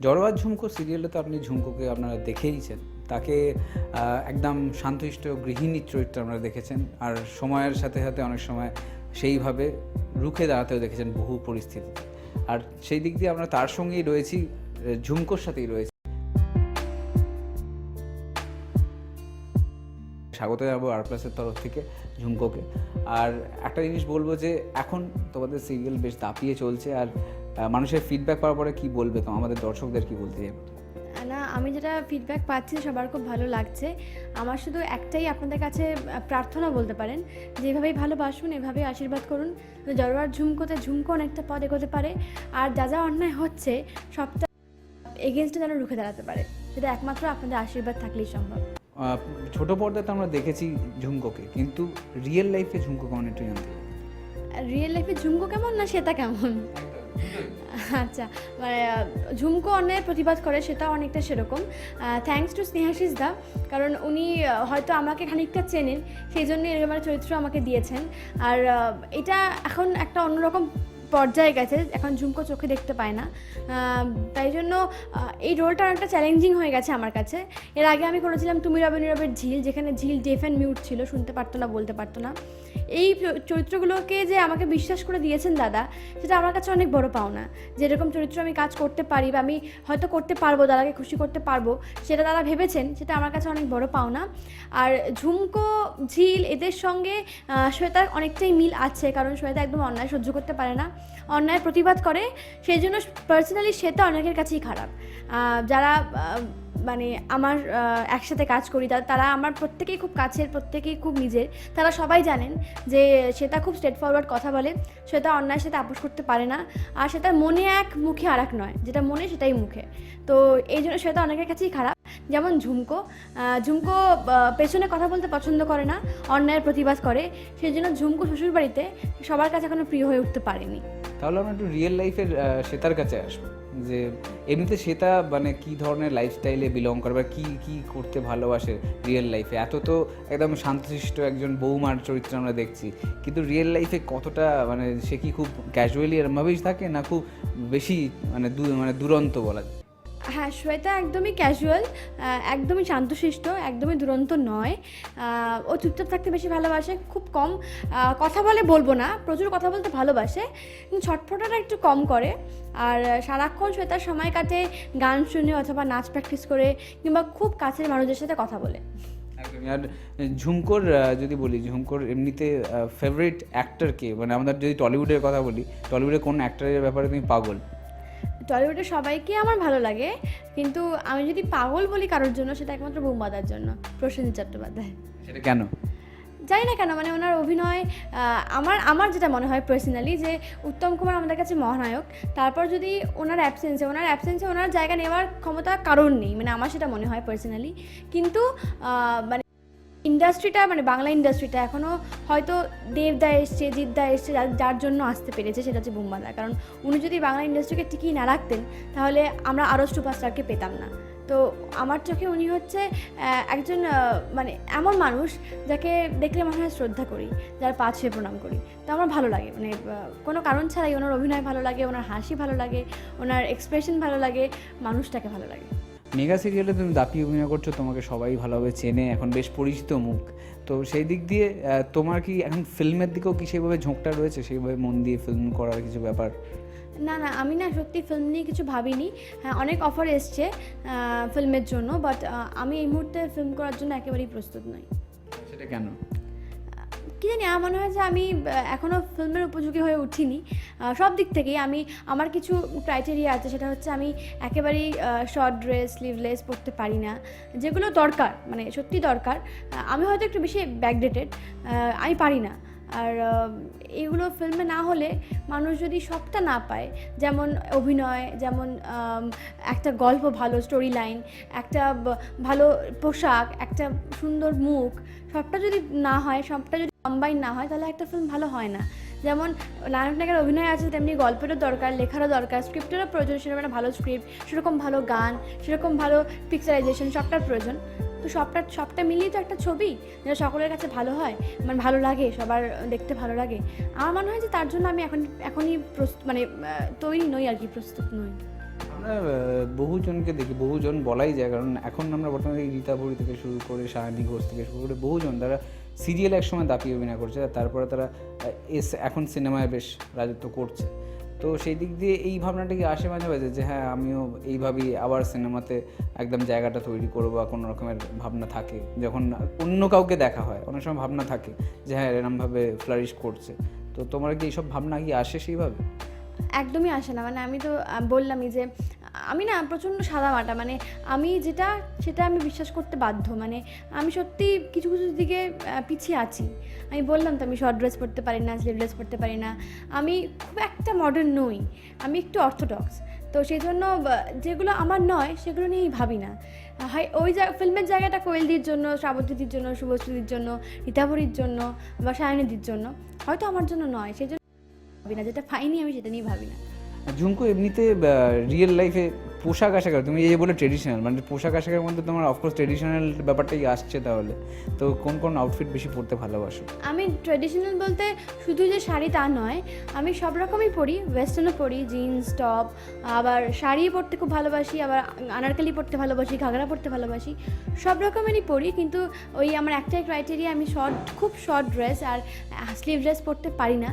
জড়োয়া ঝুমকো সিরিয়ালে তো আপনি ঝুমকোকে আপনারা দেখেইছেন, তাকে একদম শান্তশিষ্ট গৃহিণীর চরিত্রে আপনারা দেখেছেন, আর সময়ের সাথে সাথে অনেক সময় সেইভাবে রুখে দাঁড়াতেও দেখেছেন বহু পরিস্থিতিতে। আর সেই দিক দিয়ে আমরা তার সঙ্গেই রয়েছি, ঝুমকোর সাথেই রয়েছি। স্বাগত জানাবো আর প্লাসের তরফ থেকে ঝুমকোকে। আর একটা জিনিস বলবো যে এখন তোমাদের সিরিয়াল বেশ দাপিয়ে চলছে, আর মানুষের ফিডব্যাক পাওয়ার পরে কী বলবে, তো আমাদের দর্শকদের কী বলতে চাইবে? না, আমি যেটা ফিডব্যাক পাচ্ছি সবার খুব ভালো লাগছে। আমার শুধু একটাই আপনাদের কাছে প্রার্থনা বলতে পারেন, যেভাবেই ভালোবাসুন এভাবেই আশীর্বাদ করুন, জড়োয়ার ঝুমকোতে ঝুমকো অনেকটা পথ এগোতে পারে, আর যা যা অন্যায় হচ্ছে সবটা এগেনস্টে যেন রুখে দাঁড়াতে পারে। সেটা একমাত্র আপনাদের আশীর্বাদ থাকলেই সম্ভব। ছোট পর্দাতে আমরা দেখেছি ঝুমকোকে, কিন্তু রিয়েল লাইফে ঝুমকো কেমন একটু জানতে চাই। রিয়েল লাইফে ঝুমকো কেমন না সেটা কেমন? আচ্ছা, মানে ঝুমকো অন্যায় প্রতিবাদ করে সেটা অনেকটা সেরকম। থ্যাঙ্কস টু স্নেহাশিস দা, কারণ উনি হয়তো আমাকে খানিকটা চেনেন, সেই জন্য এরকম একটা চরিত্র আমাকে দিয়েছেন। আর এটা এখন একটা অন্যরকম পর্যায়ে গেছে, এখন ঝুমকো চোখে দেখতে পায় না, তাই জন্য এই রোলটা অনেকটা চ্যালেঞ্জিং হয়ে গেছে আমার কাছে। এর আগে আমি করেছিলাম তুমি রবে নীরবের ঝিল, যেখানে ঝিল ডেফ অ্যান্ড মিউট ছিল, শুনতে পারতো না, বলতে পারতো না। এই চরিত্রগুলোকে যে আমাকে বিশ্বাস করে দিয়েছেন দাদা, সেটা আমার কাছে অনেক বড় পাওনা। যেরকম চরিত্র আমি কাজ করতে পারি বা আমি হয়তো করতে পারবো, দাদাকে খুশি করতে পারবো, সেটা দাদা ভেবেছেন, সেটা আমার কাছে অনেক বড় পাওনা। আর ঝুমকো, ঝিল এদের সঙ্গে শ্বেতার অনেকটাই মিল আছে, কারণ শ্বেতা একদম অন্যায় সহ্য করতে পারে না, অন্যায় প্রতিবাদ করে। সেই জন্য পার্সোনালি শ্বেতা অনেকের কাছেই খারাপ। যারা মানে আমার একসাথে কাজ করি, তারা আমার প্রত্যেকেই খুব কাছের, প্রত্যেকেই খুব নিজের। তারা সবাই জানেন যে শ্বেতা খুব স্ট্রেট ফরওয়ার্ড কথা বলে, শ্বেতা অন্যায়ের সাথে আপোষ করতে পারে না, আর শ্বেতার মনে এক মুখে আর এক নয়, যেটা মনে সেটাই মুখে। তো এই জন্য শ্বেতা অনেকের কাছেই খারাপ। যেমন ঝুমকো, ঝুমকো পেছনে কথা বলতে পছন্দ করে না, অন্যায়ের প্রতিবাদ করে, সেই জন্য ঝুমকো শ্বশুরবাড়িতে সবার কাছে এখনো প্রিয় হয়ে উঠতে পারেনি। তাহলে আমরা একটু রিয়েল লাইফের শ্বেতার কাছে আসবো, যে এমনিতে শ্বেতা মানে কী ধরনের লাইফস্টাইলে বিলং করে বা কী কী করতে ভালোবাসে রিয়েল লাইফে। এত তো একদম শান্তশিষ্ট একজন বৌমার চরিত্র আমরা দেখছি, কিন্তু রিয়েল লাইফে কতটা মানে সে কি খুব ক্যাজুয়ালি এরমভাবেই থাকে, না খুব বেশি মানে দুরন্ত বলা যায়? হ্যাঁ, শ্বেতা একদমই ক্যাজুয়াল, একদমই শান্তশিষ্ট, একদমই দুরন্ত নয়। ও চুপচাপ থাকতে বেশি ভালোবাসে, খুব কম কথা বলে, বলবো না, প্রচুর কথা বলতে ভালোবাসে, কিন্তু ছটফটাটা একটু কম করে। আর সারাক্ষণ শ্বেতার সময় কাটে গান শুনে অথবা নাচ প্র্যাকটিস করে, কিংবা খুব কাছের মানুষদের সাথে কথা বলে। আর ঝুমকোর যদি বলি, ঝুমকোর এমনিতে ফেভারিট অ্যাক্টর কে? মানে আমাদের যদি টলিউডের কথা বলি, টলিউডের কোন অ্যাক্টরের ব্যাপারে তুমি পাগল? টলিউডে সবাইকে আমার ভালো লাগে, কিন্তু আমি যদি পাগল বলি কারোর জন্য, সেটা একমাত্র বৌমাদার জন্য, প্রসেনজিৎ চট্টোপাধ্যায়। সেটা কেন? জানি না কেন, মানে ওনার অভিনয়, আমার যেটা মনে হয় পার্সোনালি, যে উত্তম কুমার আমাদের কাছে মহানায়ক, তারপর যদি ওনার অ্যাবসেন্সে ওনার জায়গা নেওয়ার ক্ষমতা কারণ নেই, মানে আমার সেটা মনে হয় পার্সোনালি। কিন্তু মানে ইন্ডাস্ট্রিটা, মানে বাংলা ইন্ডাস্ট্রিটা এখনও হয়তো দেবদা এসছে, জিৎদা এসছে, যার জন্য আসতে পেরেছে, সেটা হচ্ছে বুম্বাদা। কারণ উনি যদি বাংলা ইন্ডাস্ট্রিকে টিকিয়ে না রাখতেন, তাহলে আমরা আরও সুপারস্টারকে পেতাম না। তো আমার চোখে উনি হচ্ছে একজন মানে এমন মানুষ যাকে দেখলে মনে হয় শ্রদ্ধা করি, যার পা ছুঁয়ে প্রণাম করি। তো আমার ভালো লাগে, মানে কোনো কারণ ছাড়াই ওনার অভিনয় ভালো লাগে, ওনার হাসি ভালো লাগে, ওনার এক্সপ্রেশন ভালো লাগে, মানুষটাকে ভালো লাগে। মেগা সিরিয়ালে তুমি দাপিয়ে অভিনয় করছো, তোমাকে সবাই ভালোভাবে চেনে, এখন বেশ পরিচিত মুখ। তো সেই দিক দিয়ে তোমার কি এখন ফিল্মের দিকেও কি সেইভাবে ঝোঁকটা রয়েছে, সেইভাবে মন দিয়ে ফিল্ম করার কিছু ব্যাপার? না, আমি না সত্যি ফিল্ম নিয়ে কিছু ভাবিনি। হ্যাঁ, অনেক অফার এসছে ফিল্মের জন্য, বাট আমি এই মুহূর্তে ফিল্ম করার জন্য একেবারেই প্রস্তুত নই। সেটা কেন? কী জানি, আমার মনে হয় যে আমি এখনও ফিল্মের উপযোগী হয়ে উঠিনি সব দিক থেকেই। আমার কিছু ক্রাইটেরিয়া আছে, সেটা হচ্ছে আমি একেবারেই শর্ট ড্রেস, স্লিভলেস পরতে পারি না, যেগুলো দরকার, মানে সত্যি দরকার। আমি হয়তো একটু বেশি ব্যাকডেটেড, আমি পারি না। আর এগুলো ফিল্মে না হলে মানুষ যদি সবটা না পায়, যেমন অভিনয়, যেমন একটা গল্প, ভালো স্টোরি লাইন, একটা ভালো পোশাক, একটা সুন্দর মুখ, সবটা যদি না হয়, সবটা যদি কম্বাইন না হয়, তাহলে একটা ফিল্ম ভালো হয় না। যেমন নায়ক নায়িকার অভিনয় আছে, তেমনি গল্পেরও দরকার, লেখারও দরকার, স্ক্রিপ্টেরও প্রয়োজন, সেরকম একটা ভালো স্ক্রিপ্ট, সেরকম ভালো গান, সেরকম ভালো পিকচারাইজেশন, সবটার প্রয়োজন। তো সবটা মিলিয়ে তো একটা ছবি যেটা সকলের কাছে ভালো হয়, মানে ভালো লাগে, সবার দেখতে ভালো লাগে। আমার মনে হয় যে তার জন্য আমি এখনই মানে তৈরি নই আর কি, প্রস্তুত নই। আমরা বহুজনকে দেখি, বহুজন বলাই যায়, কারণ এখন আমরা বর্তমানে রীতা ভরি থেকে শুরু করে সায়নী ঘোষ থেকে শুরু করে বহুজন তারা সিরিয়াল একসময় দাপিয়ে অভিনয় করছে, আর তারপরে তারা এখন সিনেমায় বেশ রাজত্ব করছে। তো সেই দিক দিয়ে এই ভাবনাটা কি আসে মাঝে মাঝে যে হ্যাঁ আমিও এইভাবেই আবার সিনেমাতে একদম জায়গাটা তৈরি করবো, বা কোনো রকমের ভাবনা থাকে যখন অন্য কাউকে দেখা হয়, অনেক সময় ভাবনা থাকে যে হ্যাঁ এরমভাবে ফ্লারিশ করছে, তো তোমার কি এইসব ভাবনা কি আসে সেইভাবে? একদমই আসে না, মানে আমি তো বললামই যে আমি না প্রচণ্ড সাদামাটা, মানে আমি যেটা সেটা আমি বিশ্বাস করতে বাধ্য, মানে আমি সত্যি কিছু কিছু দিকে পিছিয়ে আছি। আমি বললাম তো আমি শর্ট ড্রেস পরতে পারি না, স্লিভ ড্রেস পরতে পারি না, আমি খুব একটা মডার্ন নই, আমি একটু অর্থোডক্স। তো সেই জন্য যেগুলো আমার নয় সেগুলো নিয়েই ভাবি না। হয় ওই ফিল্মের জায়গাটা কোয়েলদির জন্য, শ্রাবন্তীদির জন্য, শুভশ্রীদির জন্য, রীতাভরির জন্য বা সায়নীদির জন্য, হয়তো আমার জন্য নয়, সেই জন্য ভাবি না, যেটা পাইনি আমি সেটা নিয়ে ভাবি না। ঝুমকো এমনিতে রিয়েল লাইফে পোশাক আশাকের, তুমি এই যে বলে ট্রেডিশনাল, মানে পোশাক আশাকের মধ্যে তোমার অফকোর্স ট্রেডিশনাল ব্যাপারটাই আসছে, তাহলে তো কোন কোন আউটফিট বেশি পরতে ভালোবাসো? আমি ট্রেডিশনাল বলতে শুধু যে শাড়ি তা নয়, আমি সব রকমই পরি, ওয়েস্টার্নও পরি, জিন্স টপ, আবার শাড়ি পরতে খুব ভালোবাসি, আবার আনারকলি পরতে ভালোবাসি, ঘাগরা পরতে ভালোবাসি, সব রকমেরই পরি। কিন্তু ওই আমার একটাই ক্রাইটেরিয়া, আমি খুব শর্ট ড্রেস আর স্লিভ ড্রেস পরতে পারি না,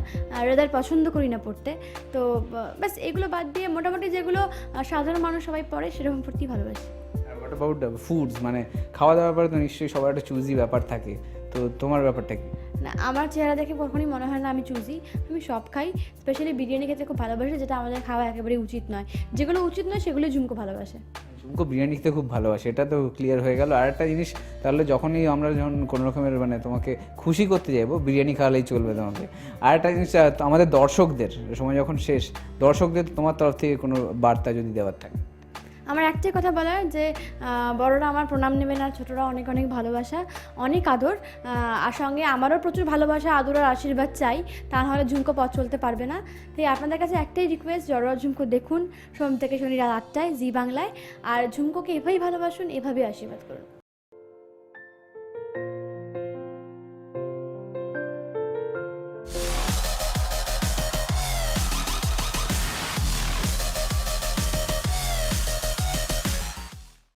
রেদার পছন্দ করি না পরতে। তো ব্যাস এগুলো বাদ দিয়ে মোটামুটি যেগুলো সাধারণ মানুষ সবাই পরে সেরকম পরতেই ভালোবাসি। হোয়াট অ্যাবাউট ফুডস, মানে খাওয়া দাওয়ার ব্যাপারে তো নিশ্চয়ই সবার একটা চুজি ব্যাপার থাকে, তো তোমার ব্যাপারটা কি? না, আমার চেহারা দেখে কখনোই মনে হয় না আমি চুজি, আমি সব খাই। স্পেশালি বিরিয়ানি খেতে খুব ভালোবাসি, যেটা আমাদের খাওয়া একেবারেই উচিত নয়। যেগুলো উচিত নয় সেগুলো ঝুমকো ভালোবাসে। ঝুমকো বিরিয়ানি খেতে খুব ভালোবাসে, এটা তো ক্লিয়ার হয়ে গেল। আর একটা জিনিস, তাহলে যখনই আমরা যখন কোনো রকমের মানে তোমাকে খুশি করতে যাবো, বিরিয়ানি খাওয়ালেই চলবে তোমাকে। আর একটা জিনিস, আমাদের দর্শকদের সময় যখন শেষ, দর্শকদের তোমার তরফ থেকে কোনো বার্তা যদি দেওয়ার থাকে? আমার একটাই কথা বলার যে বড়রা আমার প্রণাম নেবেন, আর ছোটরা অনেক অনেক ভালোবাসা, অনেক আদর, আর সঙ্গে আমারও প্রচুর ভালোবাসা, আদর আর আশীর্বাদ চাই, তা নাহলে ঝুমকো পথ চলতে পারবে না। তাই আপনাদের কাছে একটাই রিকোয়েস্ট, জড়োয়া ঝুমকো দেখুন সোম থেকে শনি রাত 8টায় জি বাংলায়, আর ঝুমকোকে এভাবেই ভালোবাসুন, এভাবেই আশীর্বাদ করুন।